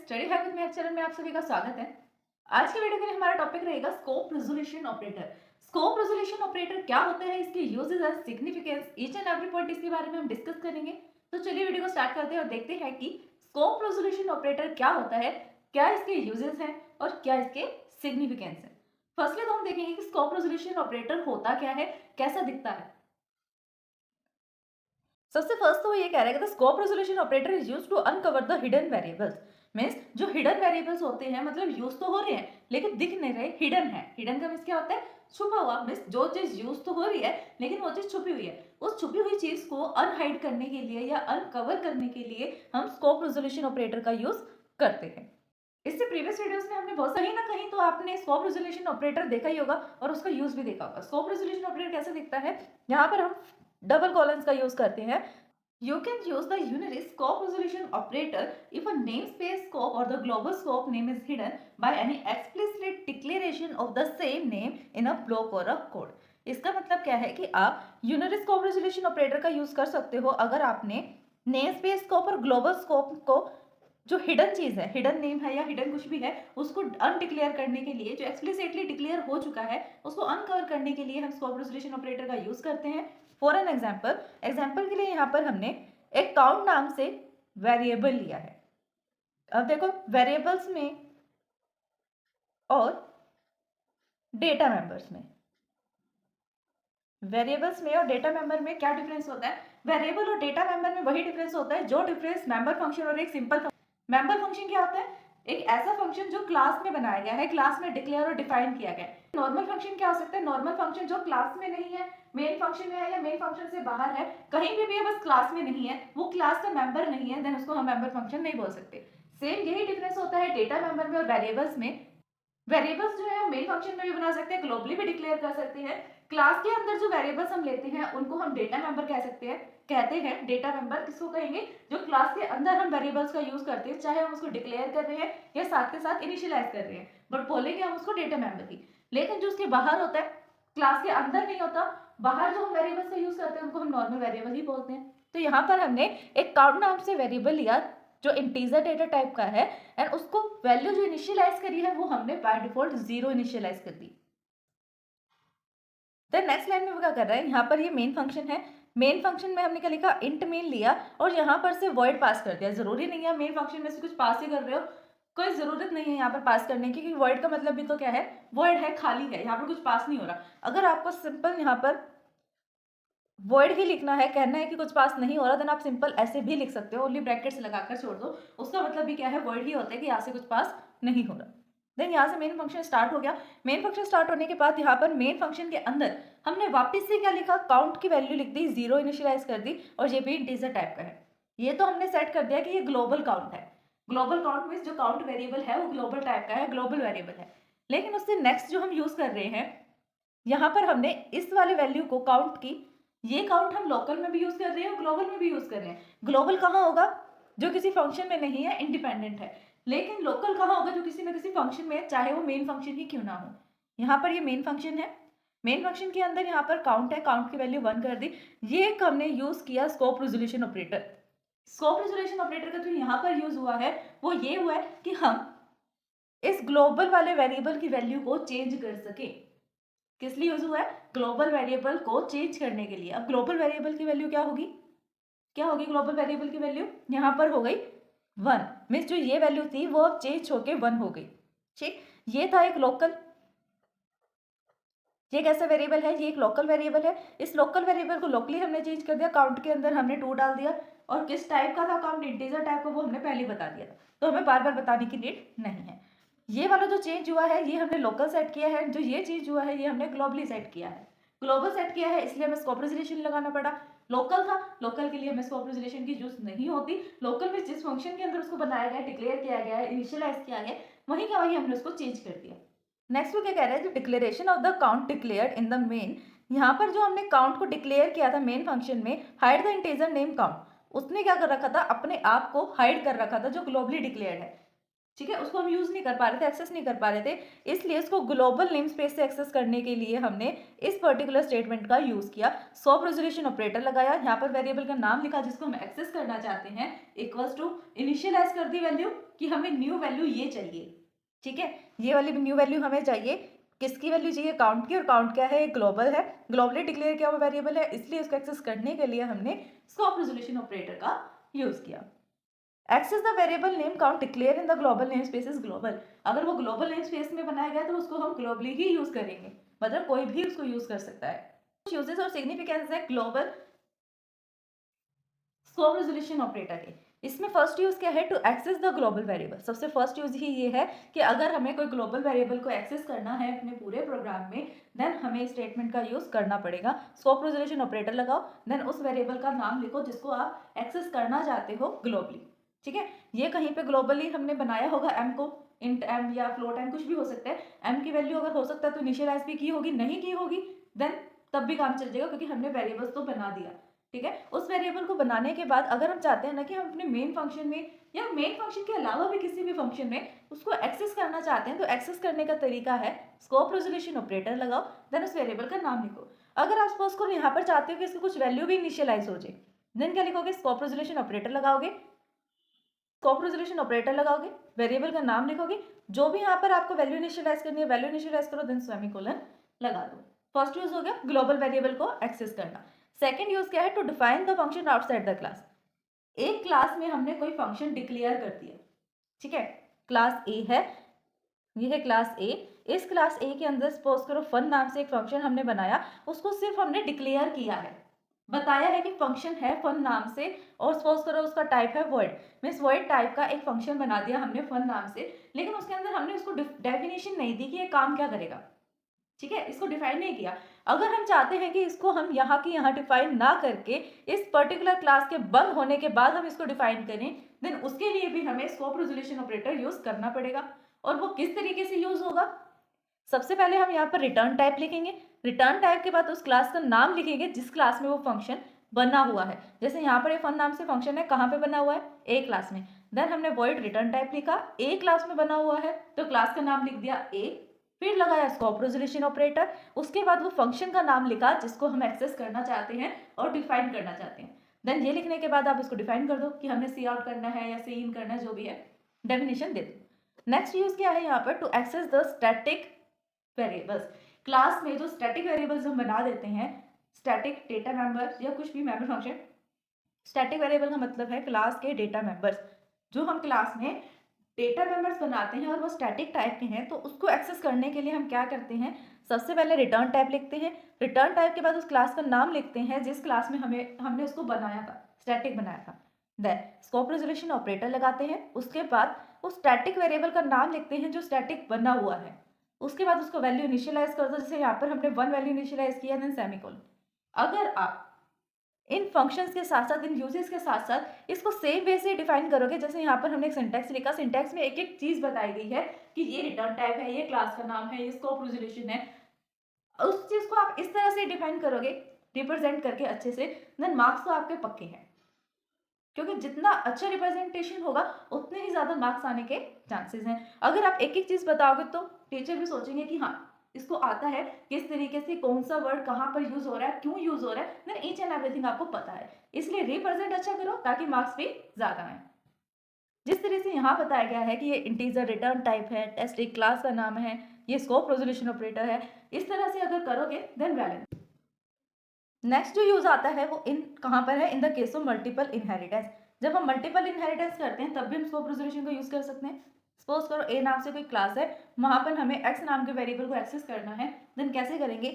Study hack with math channel में आप सभी का स्वागत है। आज के वीडियो के लिए हमारा टॉपिक रहेगा scope resolution operator. Scope resolution operator क्या होता है, इसके uses and significance, each and every point इसके बारे में हम डिस्कस करेंगे। तो चलिए वीडियो को स्टार्ट करते हैं और देखते हैं कि स्कोप रेजोल्यूशन ऑपरेटर क्या होता है, क्या इसके यूजेस हैं और क्या इसके सिग्निफिकेंस है। फर्स्टली तो हम देखेंगे कि स्कोप रेजोल्यूशन ऑपरेटर होता क्या है, कैसा दिखता है। सबसे फर्स्ट तो वो ये कह रहा है कि the scope resolution operator is used to uncover the hidden variables. Means जो हिडन वेरिएबल्स होते हैं, मतलब यूज तो हो रहे हैं लेकिन दिख नहीं रहे, हिडन है। हिडन का मींस क्या होता है? छुपा हुआ। मींस जो चीज यूज तो हो रही है लेकिन वो चीज छुपी हुई है। उस छुपी हुई चीज को अनहाइड करने के लिए या अनकवर करने के लिए हम स्कोप रेजोल्यूशन ऑपरेटर का यूज करते हैं। इससे प्रीवियस वीडियोस में हमने बहुत कहीं ना कहीं तो आपने स्कोप रेजोल्यूशन ऑपरेटर देखा ही होगा और उसका यूज भी देखा होगा। स्कोप रेजोल्यूशन ऑपरेटर कैसे दिखता है? यहाँ पर हम डबल कॉलम्स का यूज करते हैं। You can use the unary scope resolution operator if a namespace scope or the global scope name is hidden by any explicit declaration of the same name in a block or a code. इसका मतलब क्या है कि आप unary scope resolution operator का use कर सकते हो अगर आपने नेम स्पेस स्कोप और ग्लोबल स्कोप को, जो हिडन चीज है, हिडन नेम है या हिडन कुछ भी है, उसको अनडिक्लेयर करने के लिए, जो एक्सप्लिसिटली डिक्लेयर हो चुका है उसको अनकवर करने के लिए हम स्कोप रेजोल्यूशन ऑपरेटर का यूज करते हैं। फॉर एन एग्जाम्पल के लिए यहाँ पर हमने एक काउंट नाम से वेरिएबल लिया है। अब देखो वेरिएबल्स में और डेटा मेंबर्स में, वेरिएबल्स में और डेटा मेंबर में क्या डिफरेंस होता है? वेरिएबल और डेटा मेंबर में वही डिफरेंस होता है जो डिफरेंस मेंबर फंक्शन और एक सिंपल मेंबर फंक्शन क्या होता है? एक ऐसा फंक्शन जो क्लास में बनाया गया है, क्लास में डिक्लेयर और डिफाइन किया गया है। नॉर्मल फंक्शन क्या हो सकता है? नॉर्मल फंक्शन जो क्लास में नहीं है, मेन फंक्शन में है या मेन फंक्शन से बाहर है, कहीं भी है, बस क्लास में नहीं है, वो क्लास का मेंबर नहीं है, देन उसको हम मेंबर फंक्शन नहीं बोल सकते। सेम यही डिफरेंस होता है डेटा मेंबर में और वेरिएबल्स में। वेरिएबल्स जो है हम मेन फंक्शन में भी बना सकते हैं, ग्लोबली भी डिक्लेयर कर सकते हैं। क्लास के अंदर जो वेरिएबल्स हम लेते हैं उनको हम डेटा मेंबर कह सकते हैं, कहते हैं डेटा मेंबर। किसको कहेंगे? जो क्लास के अंदर हम वेरिएबल्स का यूज करते हैं, चाहे हम उसको डिक्लेयर कर रहे हैं या साथ के साथ इनिशियलाइज कर रहे हैं, बट बोलेंगे हम उसको डेटा मेंबर ही। लेकिन जो उसके बाहर होता है, क्लास के अंदर नहीं होता, बाहर जो हम वेरिएबल्स का यूज करते हैं उनको हम नॉर्मल वेरिएबल ही बोलते हैं। तो यहाँ पर हमने एक काउंट नाम से वेरिएबल लिया जो इंटीजर डेटा टाइप का है, एंड उसको वैल्यू जो इनिशियलाइज करी है वो हमने बाय डिफॉल्ट 0 इनिशियलाइज कर दी। देन नेक्स्ट लाइन में वो क्या कर रहा है, यहाँ पर ये मेन फंक्शन है। मेन फंक्शन में हमने क्या लिखा? इंट मेन लिया और यहाँ पर से वॉइड पास कर दिया। जरूरी नहीं है मेन फंक्शन में से कुछ पास ही कर रहे हो, कोई जरूरत नहीं है यहाँ पर पास करने की, क्योंकि वॉइड का मतलब भी तो क्या है? वॉइड है, खाली है, यहाँ पर कुछ पास नहीं हो रहा। अगर आपको सिंपल यहाँ पर वॉइड ही लिखना है, कहना है कि कुछ पास नहीं हो रहा, देन आप सिंपल ऐसे भी लिख सकते हो, ओनली ब्रैकेट्स लगाकर छोड़ दो, उसका मतलब भी क्या है? वॉइड ही होता है कि यहाँ से कुछ पास नहीं हो रहा। देन यहाँ से मेन फंक्शन स्टार्ट हो गया। मेन फंक्शन स्टार्ट होने के बाद यहाँ पर मेन फंक्शन के अंदर हमने वापस से क्या लिखा? काउंट की वैल्यू लिख दी, 0 इनिशियलाइज कर दी, और ये भी इंटीजर टाइप का है। ये तो हमने सेट कर दिया कि ये ग्लोबल काउंट है। ग्लोबल काउंट मीन्स जो काउंट वेरिएबल है वो ग्लोबल टाइप का है, ग्लोबल वेरिएबल है। लेकिन उससे नेक्स्ट जो हम यूज कर रहे हैं, यहाँ पर हमने इस वाले वैल्यू को, काउंट की, ये काउंट हम लोकल में भी यूज कर रहे हैं और ग्लोबल में भी यूज कर रहे हैं। ग्लोबल कहाँ होगा? जो किसी फंक्शन में नहीं है, इंडिपेंडेंट है। लेकिन लोकल कहाँ होगा? जो किसी न किसी फंक्शन में है, चाहे वो मेन फंक्शन ही क्यों ना हो। यहाँ पर ये मेन फंक्शन है, मेन फंक्शन के अंदर यहाँ पर काउंट है, काउंट की वैल्यू 1 कर दी। ये एक हमने यूज किया scope resolution operator. Scope resolution operator का जो यहाँ पर यूज हुआ है वो ये हुआ है कि हम इस ग्लोबल वाले वेरिएबल की वैल्यू को चेंज कर सके। किस लिए यूज हुआ है? ग्लोबल वेरिएबल को चेंज करने के लिए। अब ग्लोबल वेरिएबल की वैल्यू क्या होगी? क्या होगी ग्लोबल वेरिएबल की वैल्यू? यहाँ पर हो गई 1। मीन्स जो ये वैल्यू थी वो अब चेंज होके 1 हो गई। ठीक, ये था एक लोकल। ये कैसा वेरिएबल है? ये एक लोकल वेरिएबल है। इस लोकल वेरिएबल को लोकली हमने चेंज कर दिया, काउंट के अंदर हमने 2 डाल दिया, और किस टाइप का था काउंट? इंटीजर टाइप का, वो हमने पहले बता दिया था, तो हमें बार बार बताने की नीड नहीं है। ये वाला जो चेंज हुआ है ये हमने लोकल सेट किया है, जो ये चेंज हुआ है ये हमने ग्लोबली सेट किया है। ग्लोबल सेट किया है इसलिए हमें स्कोप रेजोल्यूशन लगाना पड़ा। लोकल था, लोकल के लिए हमें स्कोप रेजोल्यूशन की जरूरत नहीं होती। लोकल में जिस फंक्शन के अंदर उसको बनाया गया, डिक्लेयर किया गया है, इनिशियलाइज किया गया, वहीं का वहीं हमने उसको चेंज कर दिया। नेक्स्ट वो क्या कह रहा है? जो declaration of the count declared in the main, यहाँ पर जो हमने काउंट को डिक्लेयर किया था मेन फंक्शन में, hide the integer name count, उसने क्या कर रखा था? अपने आप को हाइड कर रखा था, जो ग्लोबली डिक्लेयर्ड है। ठीक है, उसको हम यूज़ नहीं कर पा रहे थे, एक्सेस नहीं कर पा रहे थे, इसलिए इसको ग्लोबल नेम स्पेस से एक्सेस करने के लिए हमने इस पर्टिकुलर स्टेटमेंट का यूज़ किया। स्कोप रेजोल्यूशन ऑपरेटर लगाया, यहाँ पर वेरिएबल का नाम लिखा जिसको हम एक्सेस करना चाहते हैं, इक्वल्स टू इनिशियलाइज कर दी वैल्यू कि हमें न्यू वैल्यू ये चाहिए। ठीक है, ये वाली न्यू वैल्यू हमें चाहिए, किसकी वैल्यू चाहिए, काउंट की, और काउंट क्या है, ग्लोबल है, ग्लोबली डिक्लेयर किया हुआ वेरिएबल है, इसलिए इसको एक्सेस करने के लिए हमने स्कोप रेजोल्यूशन ऑपरेटर का यूज़ किया। Access the variable name count declare in the global name space is global. अगर वो ग्लोबल नेम स्पेस में बनाया गया तो उसको हम ग्लोबली ही यूज करेंगे, मतलब कोई भी उसको यूज कर सकता है। यूजेस और सिग्निफिकेंस है ग्लोबल स्कोप रेजोल्यूशन ऑपरेटर के। इसमें फर्स्ट यूज क्या है, to access the global variable. सबसे फर्स्ट यूज ही ये है कि अगर हमें कोई ग्लोबल वेरिएबल को एक्सेस करना है अपने पूरे प्रोग्राम में, देन हमें इस स्टेटमेंट का यूज करना पड़ेगा। स्कोप रेजोल्यूशन ऑपरेटर लगाओ, देन उस वेरिएबल का नाम लिखो जिसको आप एक्सेस करना चाहते हो ग्लोबली। ठीक है, ये कहीं पे ग्लोबली हमने बनाया होगा एम को, इंट एम या फ्लोट एम, कुछ भी हो सकता है। एम की वैल्यू अगर हो सकता है तो इनिशियलाइज भी की होगी, नहीं की होगी देन तब भी काम चल जाएगा क्योंकि हमने वेरिएबल्स तो बना दिया। ठीक है, उस वेरिएबल को बनाने के बाद अगर हम चाहते हैं ना कि हम अपने मेन फंक्शन में या मेन फंक्शन के अलावा भी किसी भी फंक्शन में उसको एक्सेस करना चाहते हैं, तो एक्सेस करने का तरीका है स्कोप रेजोल्यूशन ऑपरेटर लगाओ, देन उस वेरिएबल का नाम लिखो। अगर आप सपोज को यहाँ पर चाहते हो कि इसकी कुछ वैल्यू भी इनिशियलाइज हो जाए, देन क्या लिखोगे, स्कोप रेजोल्यूशन ऑपरेटर लगाओगे, स्कोप रेजोल्यूशन ऑपरेटर लगाओगे, वेरिएबल का नाम लिखोगे, जो भी यहाँ पर आपको वैल्यू इनिशियलाइज करनी है वैल्यू इनिशियलाइज करो, देन सेमीकोलन लगा दो। फर्स्ट यूज हो गया ग्लोबल वेरिएबल को एक्सेस करना। सेकंड यूज क्या है, to define the function outside the class. एक क्लास में हमने कोई फंक्शन डिक्लेयर कर दिया। ठीक है, क्लास ए है, ये है क्लास ए। इस क्लास ए के अंदर सपोज करो फन नाम से एक फंक्शन हमने बनाया, उसको सिर्फ हमने डिक्लेयर किया है, बताया है कि फंक्शन है फन नाम से, और सपोज करो उसका टाइप है वॉइड, मीन्स वॉइड टाइप का एक फंक्शन बना दिया हमने फन नाम से, लेकिन उसके अंदर हमने उसको डेफिनेशन नहीं दी कि ये काम क्या करेगा। ठीक है, इसको डिफाइन नहीं किया। अगर हम चाहते हैं कि इसको हम यहाँ की यहाँ डिफाइन ना करके इस पर्टिकुलर क्लास के बंद होने के बाद हम इसको डिफाइन करें, देन उसके लिए भी हमें स्कोप रेजोल्यूशन ऑपरेटर यूज करना पड़ेगा। और वो किस तरीके से यूज होगा, सबसे पहले हम यहाँ पर रिटर्न टाइप लिखेंगे, रिटर्न टाइप के बाद उस क्लास का नाम लिखेंगे जिस क्लास में वो फंक्शन बना हुआ है। जैसे यहाँ पर ये फन नाम से फंक्शन है, कहाँ पे बना हुआ है, ए क्लास में, देन हमने वॉइड रिटर्न टाइप लिखा, ए क्लास में बना हुआ है तो क्लास का नाम लिख दिया ए, फिर लगाया स्कोप रेजोल्यूशन ऑपरेटर, उसके बाद वो फंक्शन का नाम लिखा जिसको हम एक्सेस करना चाहते हैं और डिफाइन करना चाहते हैं। देन ये लिखने के बाद आप इसको डिफाइन कर दो कि हमने सी आउट करना है या सी इन करना है, जो भी है डेफिनेशन दे दो। नेक्स्ट यूज क्या है यहाँ पर, to access the static variables. Class में जो स्टैटिक वेरिएबल्स हम बना देते हैं, स्टैटिक डेटा मेंबर या कुछ भी मेंबर फंक्शन, स्टैटिक वेरिएबल का मतलब है क्लास के डेटा मेंबर्स। जो हम क्लास में डेटा मेंबर्स बनाते हैं और वो स्टैटिक टाइप के हैं, तो उसको एक्सेस करने के लिए हम क्या करते हैं, सबसे पहले रिटर्न टाइप लिखते हैं, रिटर्न टाइप के बाद उस क्लास का नाम लिखते हैं जिस क्लास में हमने उसको बनाया था, स्टैटिक बनाया था, देन स्कोप रेजोल्यूशन ऑपरेटर लगाते हैं, उसके बाद उस स्टैटिक वेरिएबल का नाम लिखते हैं जो स्टैटिक बना हुआ है, उसके बाद उसको वैल्यू इनिशियलाइज कर दो, जैसे यहाँ पर हमने 1 वैल्यू इनिशियलाइज किया, देन सेमीकोलन। अगर आप इन फंक्शंस के साथ साथ, इन यूजेस के साथ साथ इसको सेम वे से डिफाइन करोगे, जैसे यहाँ पर हमने एक सिंटैक्स लिखा, सिंटैक्स में एक एक चीज बताई गई है कि ये रिटर्न टाइप है, ये क्लास का नाम है, ये स्कोप रेजोल्यूशन है, उस चीज को आप इस तरह से डिफाइन करोगे रिप्रेजेंट करके अच्छे से, देन मार्क्स तो आपके पक्के हैं, क्योंकि जितना अच्छा रिप्रेजेंटेशन होगा उतने ही ज्यादा मार्क्स आने के चांसेस हैं। अगर आप एक एक चीज बताओगे तो टीचर भी सोचेंगे कि हाँ इसको आता है, किस तरीके से कौन सा वर्ड कहाँ पर यूज हो रहा है, क्यों यूज हो रहा है, देन ईच एंड एवरीथिंग आपको पता है। इसलिए रिप्रेजेंट अच्छा करो ताकि मार्क्स भी ज्यादा आए। जिस तरह से यहाँ बताया गया है कि ये इंटीजर रिटर्न टाइप है, टेस्ट एक क्लास का नाम है, ये स्कोप रेजोल्यूशन ऑपरेटर है, इस तरह से अगर करोगे देन वैलिड। नेक्स्ट जो यूज आता है वो इन कहाँ पर है, in the case of multiple inheritance. जब हम मल्टीपल इनहेरिटेंस करते हैं तब भी हम स्कोप रेजोल्यूशन को यूज कर सकते हैं। सपोज करो ए नाम से कोई क्लास है, वहां पर हमें एक्स नाम के वेरिएबल को एक्सेस करना है, देन कैसे करेंगे,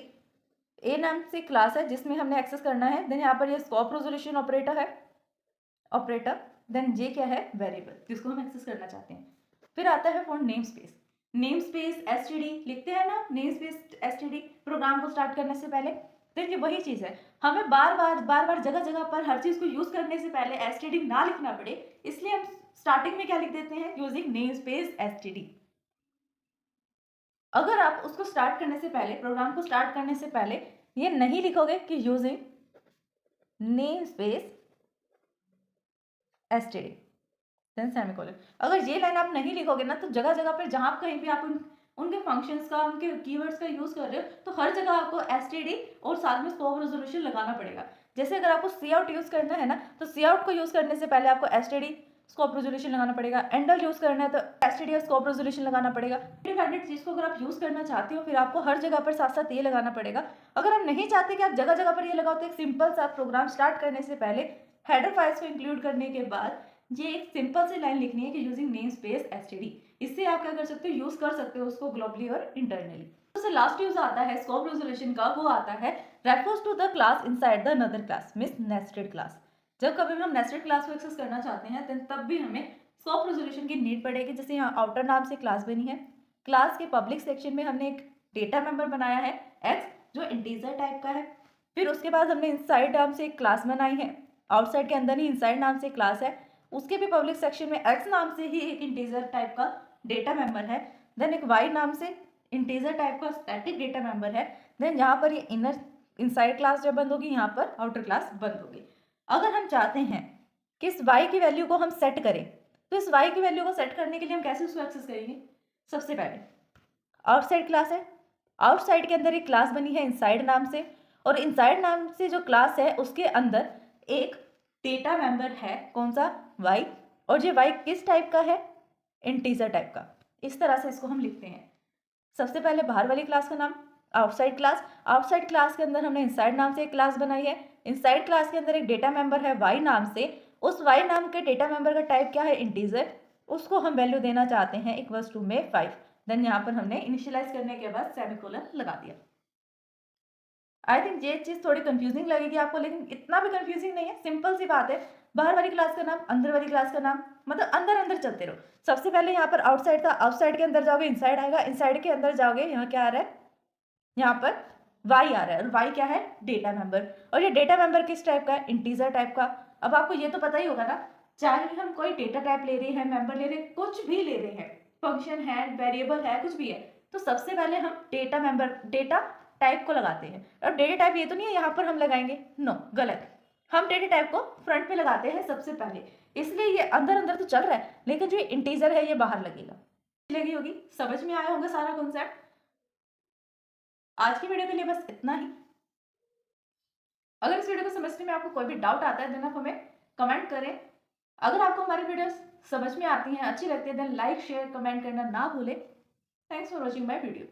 ए नाम से क्लास है जिसमें हमने एक्सेस करना है, देन यहाँ पर ये स्कोप रेजोल्यूशन ऑपरेटर है, ऑपरेटर, देन जे क्या है, वेरिएबल जिसको हम एक्सेस करना चाहते हैं। फिर आता है for name space, name space STD लिखते हैं ना, नेम स्पेस एसटीडी प्रोग्राम को स्टार्ट करने से पहले, देखिए वही चीज है, हमें बार बार जगह जगह पर हर चीज को यूज करने से पहले एसटीडी ना लिखना पड़े, इसलिए हम स्टार्टिंग में क्या लिख देते हैं, यूजिंग नेम स्पेस एसटीडी। अगर आप उसको स्टार्ट करने से पहले, प्रोग्राम को स्टार्ट करने से पहले ये नहीं लिखोगे कि using name space STD, then semicolon. अगर ये लाइन आप नहीं लिखोगे ना तो जगह जगह पे जहाँ कहीं भी आप उनके फंक्शंस का, उनके कीवर्ड्स का यूज कर रहे हो तो हर जगह आपको एसटीडी और साथ में स्कोप रेजोल्यूशन लगाना पड़ेगा। जैसे अगर आपको सी आउट यूज करना है ना तो सी आउट को यूज करने से पहले आपको एसटीडी स्कोप रेजोल्यूशन लगाना पड़ेगा। एंडल यूज करना है तो एसटीडी और स्कोप रेजोल्यूशन लगाना पड़ेगा। इंडिपेंडेंट चीज को अगर आप यूज करना चाहते हो फिर आपको हर जगह पर साथ साथ ये लगाना पड़ेगा। अगर आप नहीं चाहते कि आप जगह जगह पर ये लगाओ तो एक सिंपल सा प्रोग्राम स्टार्ट करने से पहले हेडर फाइल्स को इंक्लूड करने के बाद ये एक सिंपल सी लाइन लिखनी है कि यूजिंग नेम स्पेस एसटीडी। इससे आप क्या कर सकते हो, यूज कर सकते हो उसको ग्लोबली और इंटरनली। तो लास्ट यूज आता है स्कोप रेजोल्यूशन का, वो आता है refers to the class inside the another class, means nested class. जब कभी भी हम नेस्टेड क्लास को एक्सेस करना चाहते हैं तब भी हमें स्कोप रेजोल्यूशन की नीड पड़ेगी। जैसे यहाँ आउटर नाम से क्लास बनी है, क्लास के पब्लिक सेक्शन में हमने एक डेटा मेंबर बनाया है एक्स जो इंटीजर टाइप का है। फिर उसके बाद हमने इनसाइड नाम से एक क्लास बनाई है, आउटसाइड के अंदर ही इनसाइड नाम से क्लास है, उसके भी पब्लिक सेक्शन में एक्स नाम से ही एक इंटीजर टाइप का डेटा मेंबर है। देन एक वाई नाम से इंटीजर टाइप का स्टैटिक डेटा मेंबर है। देन यहाँ पर ये इनर इनसाइड क्लास जब बंद होगी यहाँ पर आउटर क्लास बंद होगी। अगर हम चाहते हैं कि इस वाई की वैल्यू को हम सेट करें तो इस वाई की वैल्यू को सेट करने के लिए हम कैसे उसको एक्सेस करेंगे। सबसे पहले आउटसाइड क्लास है, आउटसाइड के अंदर एक क्लास बनी है इनसाइड नाम से, और इनसाइड नाम से जो क्लास है उसके अंदर एक डेटा मेंबर है, कौन सा, वाई। और ये वाई किस टाइप का है, इंटीजर टाइप का। इस तरह से इसको हम लिखते हैं। सबसे पहले बाहर वाली क्लास का नाम आउटसाइड क्लास, आउटसाइड क्लास के अंदर हमने इनसाइड नाम से एक क्लास बनाई है, इनसाइड क्लास के अंदर एक डेटा मेंबर है वाई नाम से, उस वाई नाम के डेटा मेंबर का टाइप क्या है, इंटीजर, उसको हम वैल्यू देना चाहते हैं इक्वल्स टू में 5। देन यहाँ पर हमने इनिशियलाइज करने के बाद सेमीकोलन लगा दिया। आई थिंक ये चीज़ थोड़ी कंफ्यूजिंग लगेगी आपको, लेकिन इतना भी कंफ्यूजिंग नहीं है, सिंपल सी बात है। बाहर वाली क्लास का नाम, अंदर वाली क्लास का नाम, मतलब अंदर अंदर चलते रहो। सबसे पहले यहाँ पर आउटसाइड था, आउटसाइड के अंदर जाओगे इनसाइड आएगा, इनसाइड के अंदर जाओगे यहाँ क्या आ रहा है, यहाँ पर वाई आ रहा है, और वाई क्या है, डेटा मेंबर। और ये डेटा मेंबर किस टाइप का है, इंटीजर टाइप का। अब आपको ये तो पता ही होगा ना, चाहे हम कोई डेटा टाइप ले रहे हैं, मेंबर ले रहे हैं, कुछ भी ले रहे हैं, फंक्शन है, वेरिएबल है, कुछ भी है, तो सबसे पहले हम डेटा मेंबर, डेटा टाइप को लगाते हैं। और डेटा टाइप ये तो नहीं है यहाँ पर हम लगाएंगे, नो, गलत। हम डेटा टाइप को फ्रंट पे लगाते हैं सबसे पहले, इसलिए ये अंदर अंदर तो चल रहा है, लेकिन जो इंटीजर है ये बाहर लगेगा। लगी होगी, समझ में आया होगा सारा कॉन्सेप्ट। आज की वीडियो के लिए बस इतना ही। अगर इस वीडियो को समझने में आपको कोई भी डाउट आता है देन आप हमें कमेंट करें। अगर आपको हमारी वीडियोस समझ में आती हैं, अच्छी लगती है, देन लाइक शेयर कमेंट करना ना भूलें। Thanks for watching my video.